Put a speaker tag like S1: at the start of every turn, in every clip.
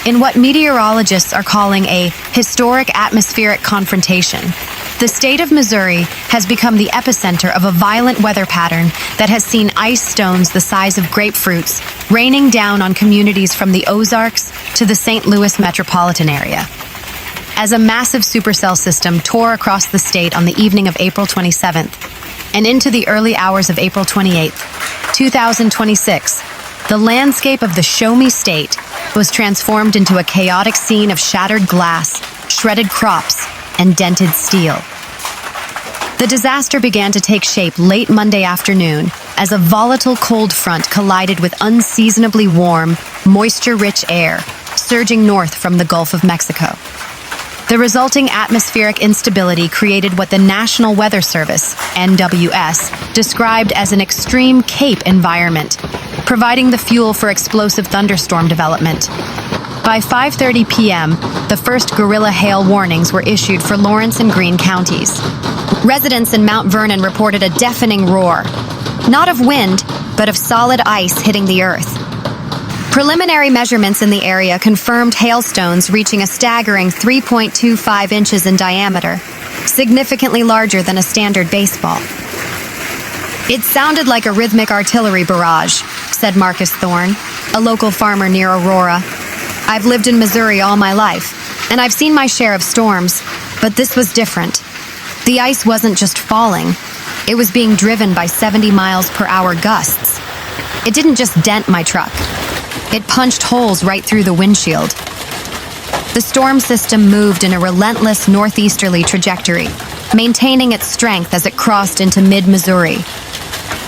S1: in what meteorologists are calling a historic atmospheric confrontation. The state of Missouri has become the epicenter of a violent weather pattern that has seen ice stones the size of grapefruits raining down on communities from the Ozarks to the St. Louis metropolitan area. As a massive supercell system tore across the state on the evening of April 27th and into the early hours of April 28th, 2026, the landscape of the Show Me State was transformed into a chaotic scene of shattered glass, shredded crops, and dented steel. The disaster began to take shape late Monday afternoon as a volatile cold front collided with unseasonably warm, moisture-rich air surging north from the Gulf of Mexico. The resulting atmospheric instability created what the National Weather Service, NWS, described as an extreme Cape environment, providing the fuel for explosive thunderstorm development. By 5:30 p.m., the first guerrilla hail warnings were issued for Lawrence and Greene Counties. Residents in Mount Vernon reported a deafening roar, not of wind, but of solid ice hitting the earth. Preliminary measurements in the area confirmed hailstones reaching a staggering 3.25 inches in diameter, significantly larger than a standard baseball. "It sounded like a rhythmic artillery barrage," said Marcus Thorne, a local farmer near Aurora. "I've lived in Missouri all my life, and I've seen my share of storms, but this was different. The ice wasn't just falling, it was being driven by 70 miles per hour gusts. It didn't just dent my truck. It punched holes right through the windshield." The storm system moved in a relentless northeasterly trajectory, maintaining its strength as it crossed into mid-Missouri.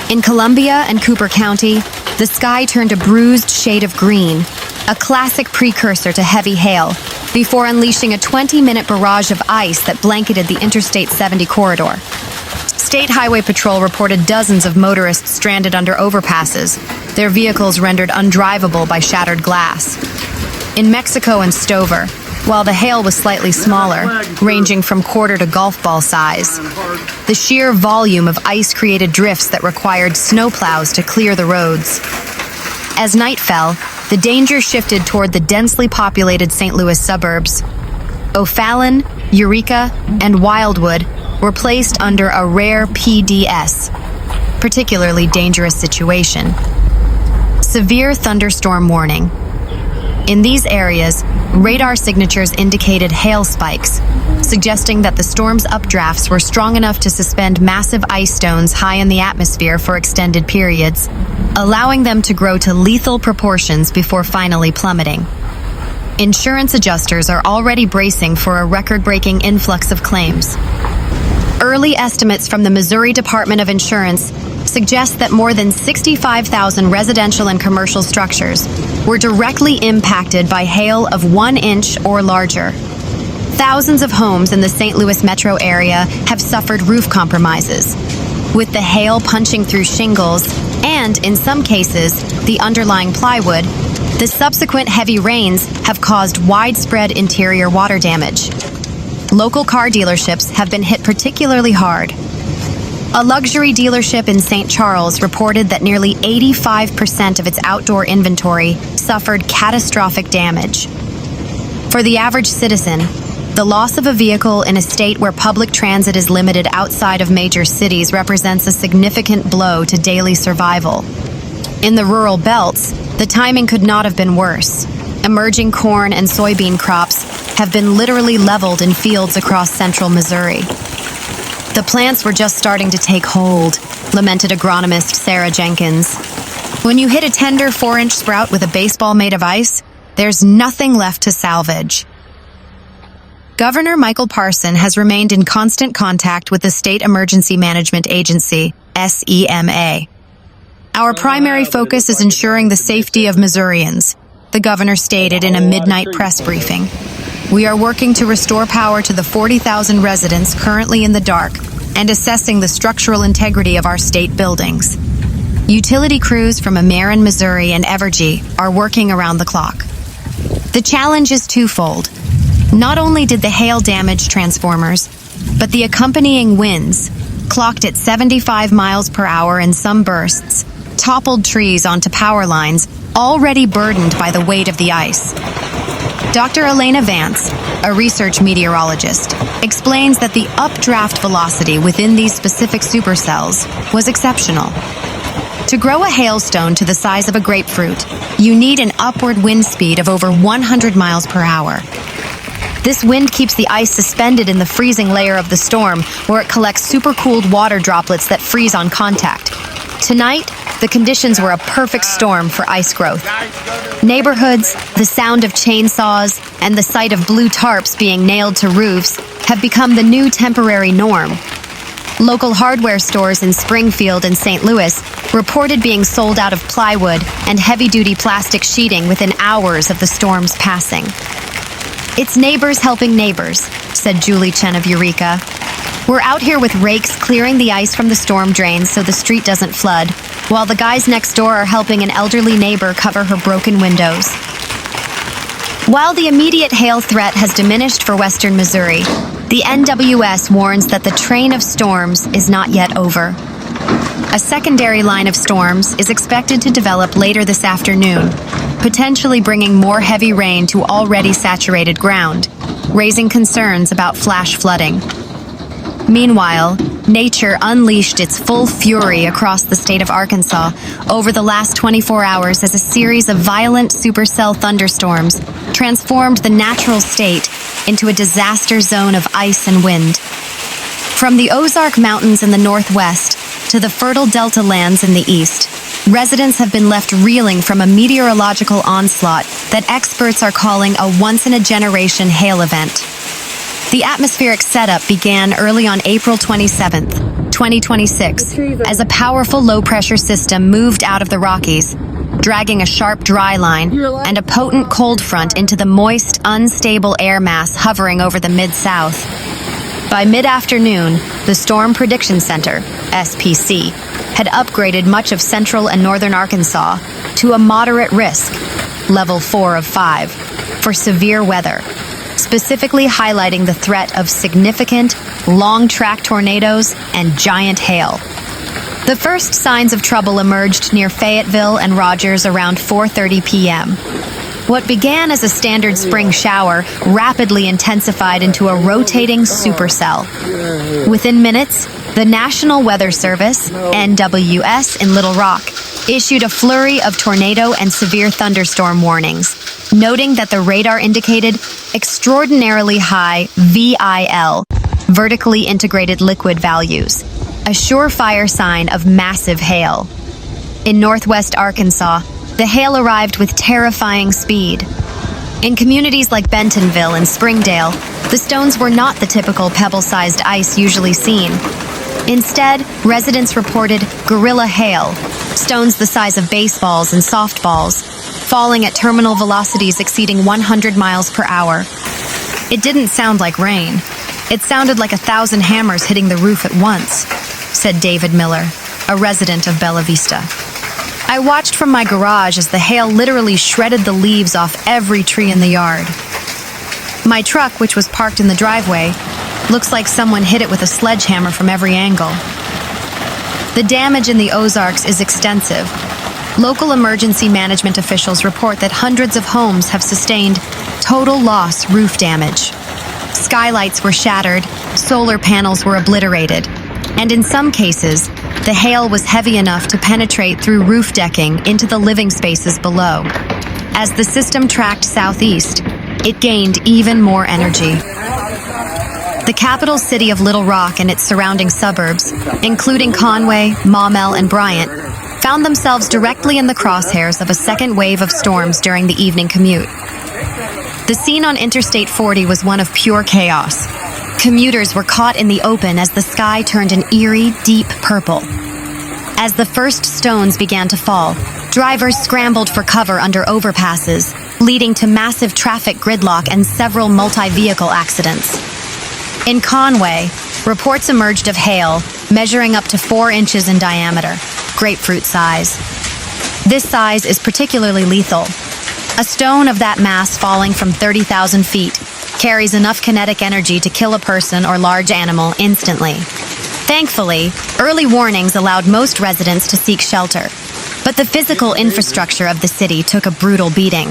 S1: In Columbia and Cooper County, the sky turned a bruised shade of green, a classic precursor to heavy hail, before unleashing a 20-minute barrage of ice that blanketed the Interstate 70 corridor. State Highway Patrol reported dozens of motorists stranded under overpasses, their vehicles rendered undrivable by shattered glass. In Mexico and Stover, while the hail was slightly smaller, ranging from quarter to golf ball size, the sheer volume of ice created drifts that required snowplows to clear the roads. As night fell, the danger shifted toward the densely populated St. Louis suburbs. O'Fallon, Eureka, and Wildwood were placed under a rare PDS, particularly dangerous situation. Severe thunderstorm warning. In these areas, radar signatures indicated hail spikes, suggesting that the storm's updrafts were strong enough to suspend massive ice stones high in the atmosphere for extended periods, allowing them to grow to lethal proportions before finally plummeting. Insurance adjusters are already bracing for a record-breaking influx of claims. Early estimates from the Missouri Department of Insurance suggest that more than 65,000 residential and commercial structures were directly impacted by hail of 1 inch or larger. Thousands of homes in the St. Louis metro area have suffered roof compromises, with the hail punching through shingles and, in some cases, the underlying plywood. The subsequent heavy rains have caused widespread interior water damage. Local car dealerships have been hit particularly hard. A luxury dealership in St. Charles reported that nearly 85% of its outdoor inventory suffered catastrophic damage. For the average citizen, the loss of a vehicle in a state where public transit is limited outside of major cities represents a significant blow to daily survival. In the rural belts, the timing could not have been worse. Emerging corn and soybean crops have been literally leveled in fields across central Missouri. "The plants were just starting to take hold," lamented agronomist Sarah Jenkins. "When you hit a tender 4-inch sprout with a baseball made of ice, there's nothing left to salvage." Governor Michael Parson has remained in constant contact with the State Emergency Management Agency, SEMA. "Our primary focus is ensuring the safety of Missourians," the governor stated in a midnight press briefing. "We are working to restore power to the 40,000 residents currently in the dark and assessing the structural integrity of our state buildings. Utility crews from Ameren, Missouri and Evergy are working around the clock." The challenge is twofold. Not only did the hail damage transformers, but the accompanying winds, clocked at 75 miles per hour in some bursts, toppled trees onto power lines already burdened by the weight of the ice. Dr. Elena Vance, a research meteorologist, explains that the updraft velocity within these specific supercells was exceptional. To grow a hailstone to the size of a grapefruit, you need an upward wind speed of over 100 miles per hour. This wind keeps the ice suspended in the freezing layer of the storm, where it collects supercooled water droplets that freeze on contact. Tonight, the conditions were a perfect storm for ice growth. Neighborhoods, the sound of chainsaws, and the sight of blue tarps being nailed to roofs have become the new temporary norm. Local hardware stores in Springfield and St. Louis reported being sold out of plywood and heavy-duty plastic sheeting within hours of the storm's passing. "It's neighbors helping neighbors," said Julie Chen of Eureka. "We're out here with rakes clearing the ice from the storm drains so the street doesn't flood, while the guys next door are helping an elderly neighbor cover her broken windows." While the immediate hail threat has diminished for western Missouri, the NWS warns that the train of storms is not yet over. A secondary line of storms is expected to develop later this afternoon, potentially bringing more heavy rain to already saturated ground, raising concerns about flash flooding. Meanwhile, nature unleashed its full fury across the state of Arkansas over the last 24 hours as a series of violent supercell thunderstorms transformed the natural state into a disaster zone of ice and wind. From the Ozark Mountains in the northwest to the fertile delta lands in the east, residents have been left reeling from a meteorological onslaught that experts are calling a once-in-a-generation hail event. The atmospheric setup began early on April 27, 2026, as a powerful low-pressure system moved out of the Rockies, dragging a sharp dry line and a potent cold front into the moist, unstable air mass hovering over the Mid-South. By mid-afternoon, the Storm Prediction Center, SPC, had upgraded much of central and northern Arkansas to a moderate risk, level 4 of 5, for severe weather, specifically highlighting the threat of significant, long-track tornadoes and giant hail. The first signs of trouble emerged near Fayetteville and Rogers around 4:30 p.m. What began as a standard spring shower rapidly intensified into a rotating supercell. Within minutes, the National Weather Service, NWS in Little Rock, issued a flurry of tornado and severe thunderstorm warnings, noting that the radar indicated extraordinarily high VIL, vertically integrated liquid values, a surefire sign of massive hail. In northwest Arkansas, the hail arrived with terrifying speed. In communities like Bentonville and Springdale, the stones were not the typical pebble-sized ice usually seen. Instead, residents reported gorilla hail, stones the size of baseballs and softballs, falling at terminal velocities exceeding 100 miles per hour. It didn't sound like rain. It sounded like 1,000 hammers hitting the roof at once, said David Miller, a resident of Bella Vista. I watched from my garage as the hail literally shredded the leaves off every tree in the yard. My truck, which was parked in the driveway, looks like someone hit it with a sledgehammer from every angle. The damage in the Ozarks is extensive. Local emergency management officials report that hundreds of homes have sustained total loss roof damage. Skylights were shattered, solar panels were obliterated, and in some cases, the hail was heavy enough to penetrate through roof decking into the living spaces below. As the system tracked southeast, it gained even more energy. The capital city of Little Rock and its surrounding suburbs, including Conway, Maumelle, and Bryant, found themselves directly in the crosshairs of a second wave of storms during the evening commute. The scene on Interstate 40 was one of pure chaos. Commuters were caught in the open as the sky turned an eerie, deep purple. As the first stones began to fall, drivers scrambled for cover under overpasses, leading to massive traffic gridlock and several multi-vehicle accidents. In Conway, reports emerged of hail measuring up to 4 inches in diameter, grapefruit size. This size is particularly lethal. A stone of that mass falling from 30,000 feet carries enough kinetic energy to kill a person or large animal instantly. Thankfully, early warnings allowed most residents to seek shelter, but the physical infrastructure of the city took a brutal beating.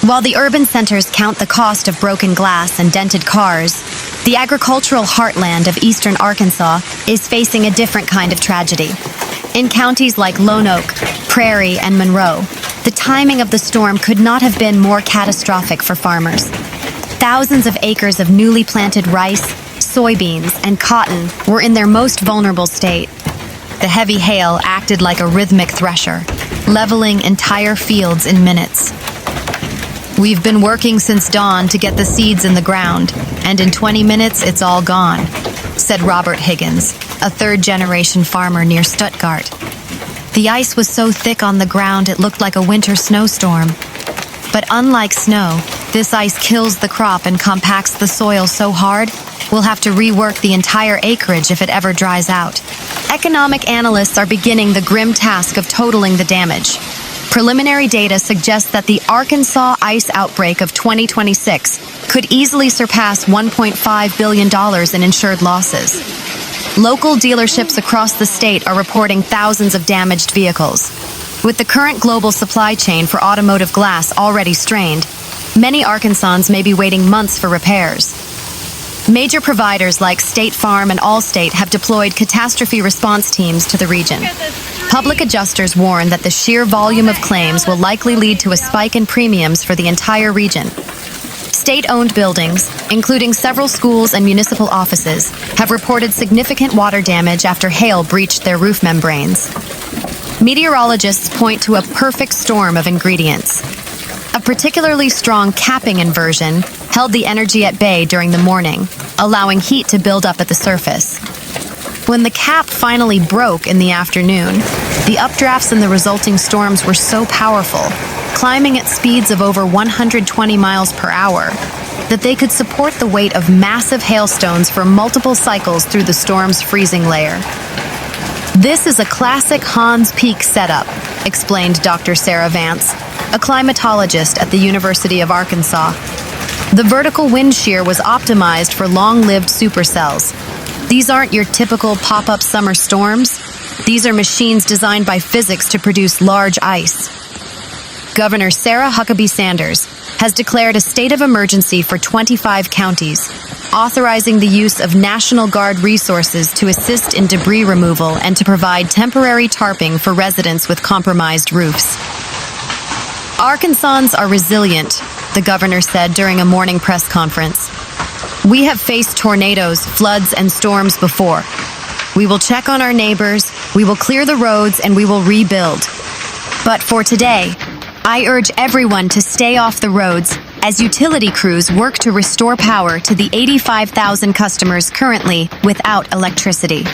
S1: While the urban centers count the cost of broken glass and dented cars, the agricultural heartland of eastern Arkansas is facing a different kind of tragedy. In counties like Lone Oak, Prairie, and Monroe, the timing of the storm could not have been more catastrophic for farmers. Thousands of acres of newly planted rice, soybeans, and cotton were in their most vulnerable state. The heavy hail acted like a rhythmic thresher, leveling entire fields in minutes. "We've been working since dawn to get the seeds in the ground, and in 20 minutes it's all gone," said Robert Higgins, a third-generation farmer near Stuttgart. The ice was so thick on the ground it looked like a winter snowstorm. But unlike snow, this ice kills the crop and compacts the soil so hard, we'll have to rework the entire acreage if it ever dries out. Economic analysts are beginning the grim task of totaling the damage. Preliminary data suggests that the Arkansas ice outbreak of 2026 could easily surpass $1.5 billion in insured losses. Local dealerships across the state are reporting thousands of damaged vehicles. With the current global supply chain for automotive glass already strained, many Arkansans may be waiting months for repairs. Major providers like State Farm and Allstate have deployed catastrophe response teams to the region. Public adjusters warn that the sheer volume of claims will likely lead to a spike in premiums for the entire region. State-owned buildings, including several schools and municipal offices, have reported significant water damage after hail breached their roof membranes. Meteorologists point to a perfect storm of ingredients. A particularly strong capping inversion held the energy at bay during the morning, allowing heat to build up at the surface. When the cap finally broke in the afternoon, the updrafts and the resulting storms were so powerful, climbing at speeds of over 120 miles per hour, that they could support the weight of massive hailstones for multiple cycles through the storm's freezing layer. "This is a classic Hans Peak setup," explained Dr. Sarah Vance, a climatologist at the University of Arkansas. "The vertical wind shear was optimized for long-lived supercells. These aren't your typical pop-up summer storms. These are machines designed by physics to produce large ice." Governor Sarah Huckabee Sanders has declared a state of emergency for 25 counties, authorizing the use of National Guard resources to assist in debris removal and to provide temporary tarping for residents with compromised roofs. "Arkansans are resilient," the governor said during a morning press conference. "We have faced tornadoes, floods, and storms before. We will check on our neighbors, we will clear the roads, and we will rebuild. But for today, I urge everyone to stay off the roads as utility crews work to restore power to the 85,000 customers currently without electricity."